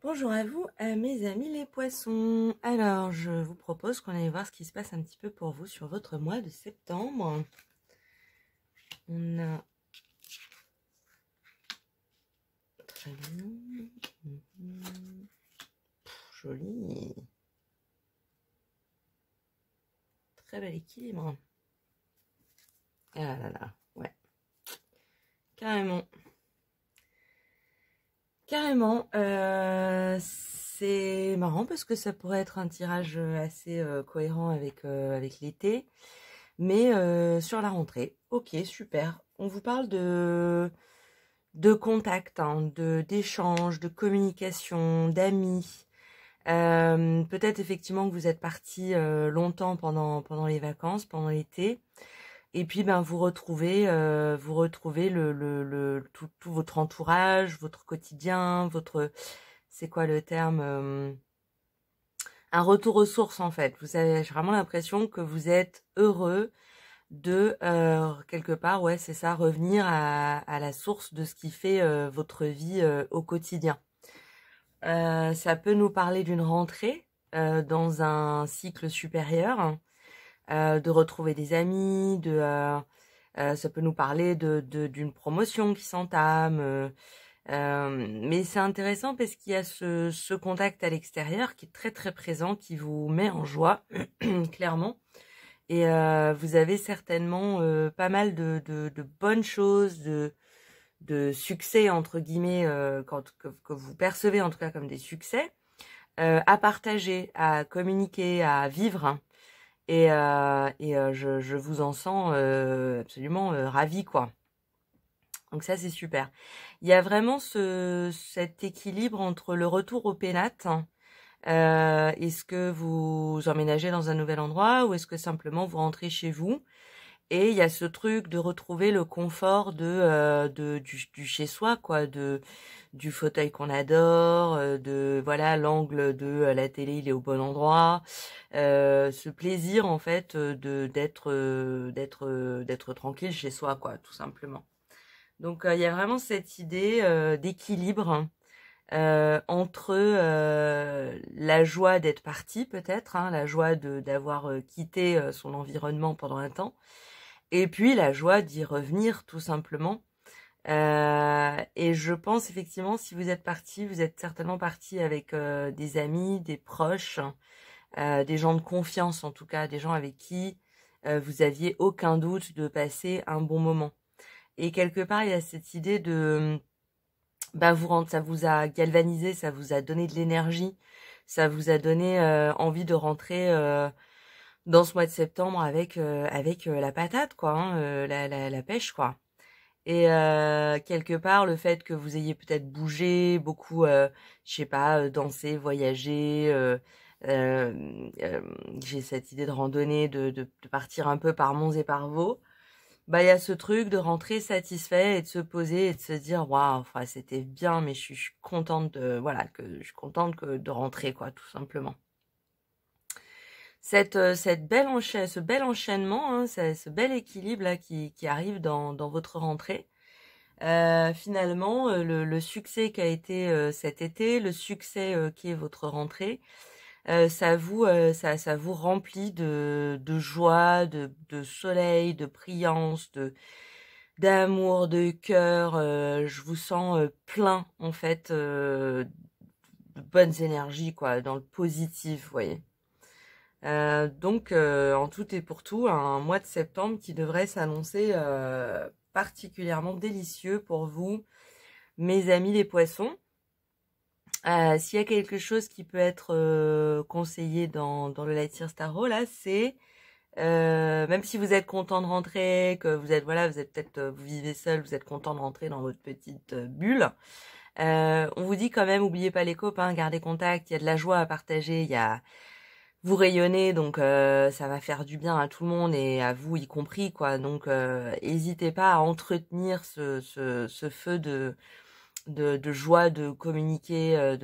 Bonjour à vous, mes amis les poissons. Alors, je vous propose qu'on aille voir ce qui se passe un petit peu pour vous sur votre mois de septembre. On a... Très bien. Joli. Très bel équilibre. Ah là là, ouais. Carrément. Carrément. C'est marrant parce que ça pourrait être un tirage assez cohérent avec l'été. Mais sur la rentrée, ok, super. On vous parle de contact, hein, d'échange, de communication, d'amis. Peut-être effectivement que vous êtes parti longtemps pendant les vacances, pendant l'été. Et puis ben vous retrouvez tout votre entourage, votre quotidien, c'est quoi le terme, un retour aux sources en fait. Vous avez j'ai vraiment l'impression que vous êtes heureux de quelque part, ouais, c'est ça, revenir à la source de ce qui fait votre vie au quotidien. Ça peut nous parler d'une rentrée dans un cycle supérieur, de retrouver des amis, ça peut nous parler d'une promotion qui s'entame. Mais c'est intéressant parce qu'il y a ce contact à l'extérieur qui est très très présent, qui vous met en joie, clairement. Et vous avez certainement pas mal de bonnes choses, de succès entre guillemets, que vous percevez en tout cas comme des succès, à partager, à communiquer, à vivre. Hein. Je vous en sens absolument ravie, quoi. Donc ça, c'est super. Il y a vraiment cet équilibre entre le retour au pénate. Est-ce que vous emménagez dans un nouvel endroit ou est-ce que simplement vous rentrez chez vous? Et il y a ce truc de retrouver le confort du chez soi, quoi, du fauteuil qu'on adore, de voilà l'angle de la télé, il est au bon endroit, ce plaisir en fait d'être tranquille chez soi, quoi, tout simplement. Donc il y a vraiment cette idée d'équilibre entre la joie d'être parti peut-être, hein, la joie d'avoir quitté son environnement pendant un temps, et puis la joie d'y revenir tout simplement. Et je pense effectivement, si vous êtes parti, vous êtes certainement parti avec des amis, des proches, des gens de confiance en tout cas, des gens avec qui vous aviez aucun doute de passer un bon moment. Et quelque part, il y a cette idée de bah ça vous a galvanisé, ça vous a donné de l'énergie, ça vous a donné envie de rentrer dans ce mois de septembre avec la patate, quoi, hein, la pêche, quoi. Et quelque part, le fait que vous ayez peut-être bougé beaucoup, je sais pas, dansé, voyagé, j'ai cette idée de randonnée, de partir un peu par monts et par vaux. Bah, il y a ce truc de rentrer satisfait et de se poser et de se dire waouh, enfin, c'était bien, mais je suis contente je suis contente de rentrer, quoi, tout simplement. Ce bel enchaînement, hein, ce bel équilibre là qui arrive dans votre rentrée. Finalement, le succès qu'a été cet été, le succès qui est votre rentrée, ça vous remplit de joie, de soleil, de brillance, d'amour, de cœur. Je vous sens plein en fait de bonnes énergies, quoi, dans le positif, vous voyez. Donc en tout et pour tout, un mois de septembre qui devrait s'annoncer particulièrement délicieux pour vous, mes amis les poissons. S'il y a quelque chose qui peut être conseillé dans le Light Year Starro, là, c'est même si vous êtes content de rentrer, que vous êtes peut-être, vous vivez seul, vous êtes content de rentrer dans votre petite bulle. On vous dit quand même, oubliez pas les copains, gardez contact, il y a de la joie à partager, vous rayonnez, donc ça va faire du bien à tout le monde et à vous y compris, quoi. Donc hésitez pas à entretenir ce feu de joie, de communiquer,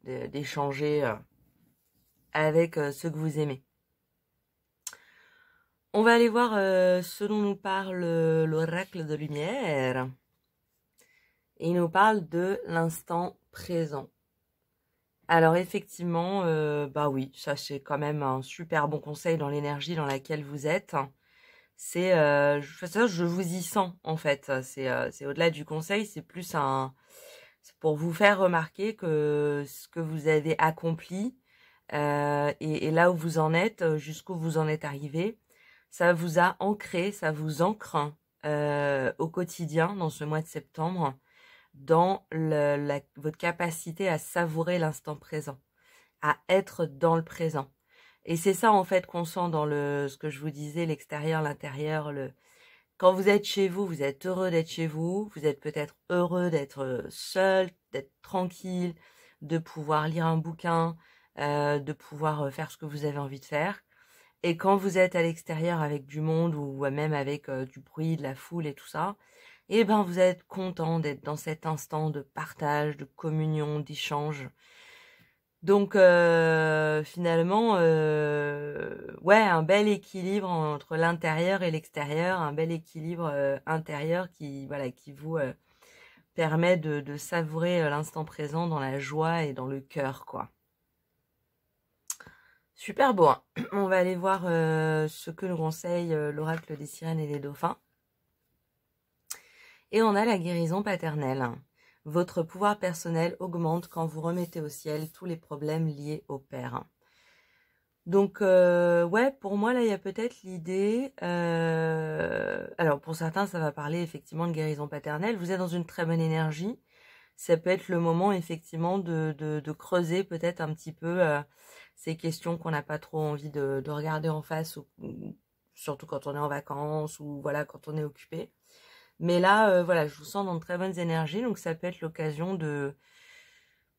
d'échanger avec ceux que vous aimez. On va aller voir ce dont nous parle l'oracle de lumière. Et il nous parle de l'instant présent. Alors effectivement, bah oui, ça c'est quand même un super bon conseil dans l'énergie dans laquelle vous êtes. C'est, je vous y sens en fait. C'est au-delà du conseil, c'est plus c'est pour vous faire remarquer que ce que vous avez accompli et là où vous en êtes, jusqu'où vous en êtes arrivé, ça vous a ancré, ça vous ancre au quotidien dans ce mois de septembre dans votre capacité à savourer l'instant présent, à être dans le présent. Et c'est ça en fait qu'on sent dans ce que je vous disais, l'extérieur, l'intérieur. Quand vous êtes chez vous, vous êtes heureux d'être chez vous, vous êtes peut-être heureux d'être seul, d'être tranquille, de pouvoir lire un bouquin, de pouvoir faire ce que vous avez envie de faire. Et quand vous êtes à l'extérieur avec du monde ou même avec du bruit, de la foule et tout ça, eh ben vous êtes content d'être dans cet instant de partage, de communion, d'échange. Donc finalement, ouais, un bel équilibre entre l'intérieur et l'extérieur, un bel équilibre intérieur qui vous permet de savourer l'instant présent dans la joie et dans le cœur, quoi. Super beau, hein. On va aller voir ce que nous conseille l'oracle des sirènes et des dauphins. Et on a la guérison paternelle. Votre pouvoir personnel augmente quand vous remettez au ciel tous les problèmes liés au père. Donc, ouais, pour moi, là, il y a peut-être l'idée... alors, pour certains, ça va parler effectivement de guérison paternelle. Vous êtes dans une très bonne énergie. Ça peut être le moment, effectivement, de creuser peut-être un petit peu ces questions qu'on n'a pas trop envie de regarder en face, ou surtout quand on est en vacances ou voilà, quand on est occupé. Mais là, voilà, je vous sens dans de très bonnes énergies, donc ça peut être l'occasion de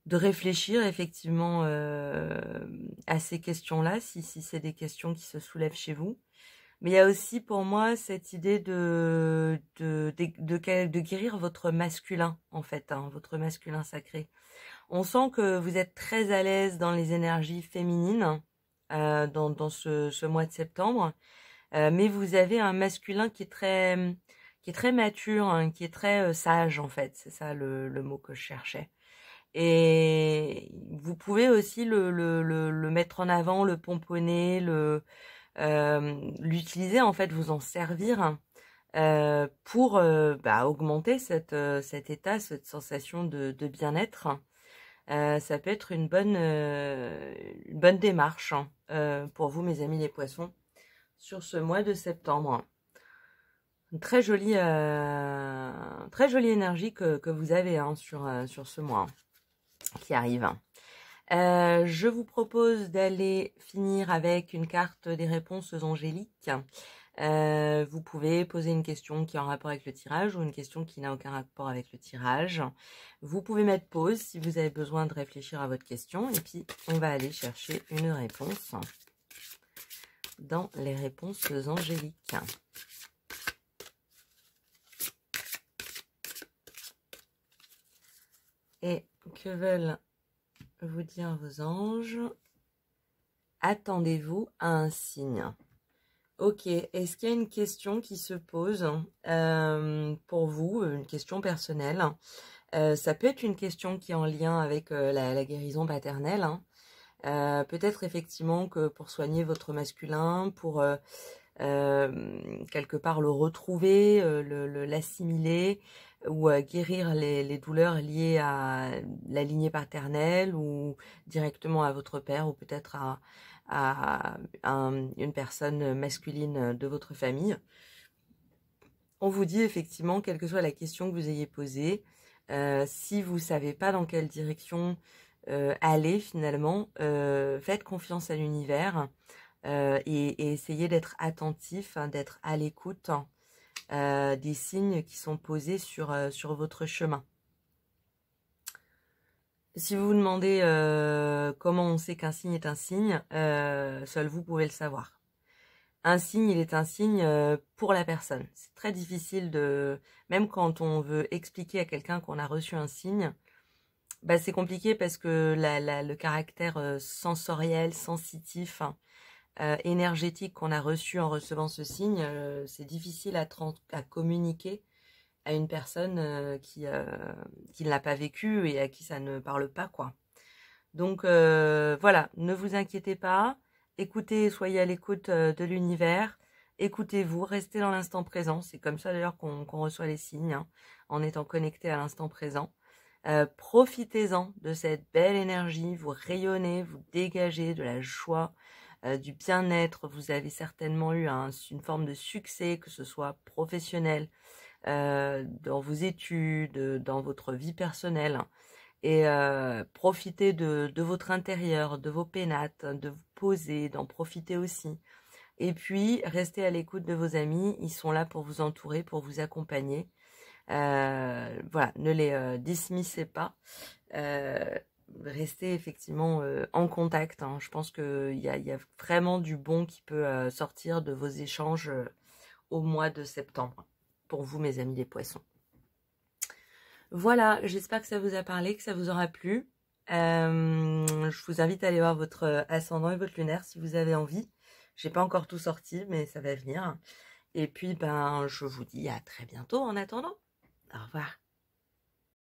réfléchir effectivement à ces questions-là, si c'est des questions qui se soulèvent chez vous. Mais il y a aussi pour moi cette idée de guérir votre masculin, en fait, hein, votre masculin sacré. On sent que vous êtes très à l'aise dans les énergies féminines dans ce mois de septembre, mais vous avez un masculin qui est très mature, hein, qui est très sage, en fait. C'est ça le mot que je cherchais. Et vous pouvez aussi le mettre en avant, le pomponner, l'utiliser, en fait, vous en servir pour augmenter cet état, cette sensation de bien-être. Ça peut être une bonne démarche hein, pour vous, mes amis les poissons, sur ce mois de septembre. Une très jolie énergie que vous avez hein, sur ce mois qui arrive. Je vous propose d'aller finir avec une carte des réponses angéliques. Vous pouvez poser une question qui est en rapport avec le tirage ou une question qui n'a aucun rapport avec le tirage. Vous pouvez mettre pause si vous avez besoin de réfléchir à votre question. Et puis, on va aller chercher une réponse dans les réponses angéliques. Et que veulent vous dire vos anges? Attendez-vous à un signe. Ok, est-ce qu'il y a une question qui se pose pour vous, une question personnelle? Ça peut être une question qui est en lien avec la guérison paternelle. Hein. Peut-être effectivement que pour soigner votre masculin, pour quelque part le retrouver, l'assimiler, ou guérir les douleurs liées à la lignée paternelle ou directement à votre père ou peut-être à une personne masculine de votre famille. On vous dit effectivement, quelle que soit la question que vous ayez posée, si vous ne savez pas dans quelle direction aller finalement, faites confiance à l'univers et essayez d'être attentif, hein, d'être à l'écoute des signes qui sont posés sur votre chemin. Si vous vous demandez comment on sait qu'un signe est un signe, seul vous pouvez le savoir. Un signe, il est un signe pour la personne. C'est très difficile même quand on veut expliquer à quelqu'un qu'on a reçu un signe, bah, c'est compliqué parce que le caractère sensoriel, sensitif, énergétique qu'on a reçu en recevant ce signe, c'est difficile à communiquer à une personne qui ne l'a pas vécu et à qui ça ne parle pas, quoi. Donc voilà, ne vous inquiétez pas, écoutez, soyez à l'écoute de l'univers, écoutez-vous, restez dans l'instant présent, c'est comme ça d'ailleurs qu'on reçoit les signes, hein, en étant connecté à l'instant présent. Profitez-en de cette belle énergie, vous rayonnez, vous dégagez de la joie, du bien-être, vous avez certainement eu une forme de succès, que ce soit professionnel, dans vos études, dans votre vie personnelle, et profitez de votre intérieur, de vos pénates, de vous poser, d'en profiter aussi. Et puis, restez à l'écoute de vos amis, ils sont là pour vous entourer, pour vous accompagner. Voilà, ne les dismissez pas. Restez effectivement en contact, hein. Je pense qu'il y a vraiment du bon qui peut sortir de vos échanges au mois de septembre. Pour vous, mes amis les poissons. Voilà, j'espère que ça vous a parlé, que ça vous aura plu. Je vous invite à aller voir votre ascendant et votre lunaire si vous avez envie. J'ai pas encore tout sorti, mais ça va venir. Et puis, ben, je vous dis à très bientôt en attendant. Au revoir.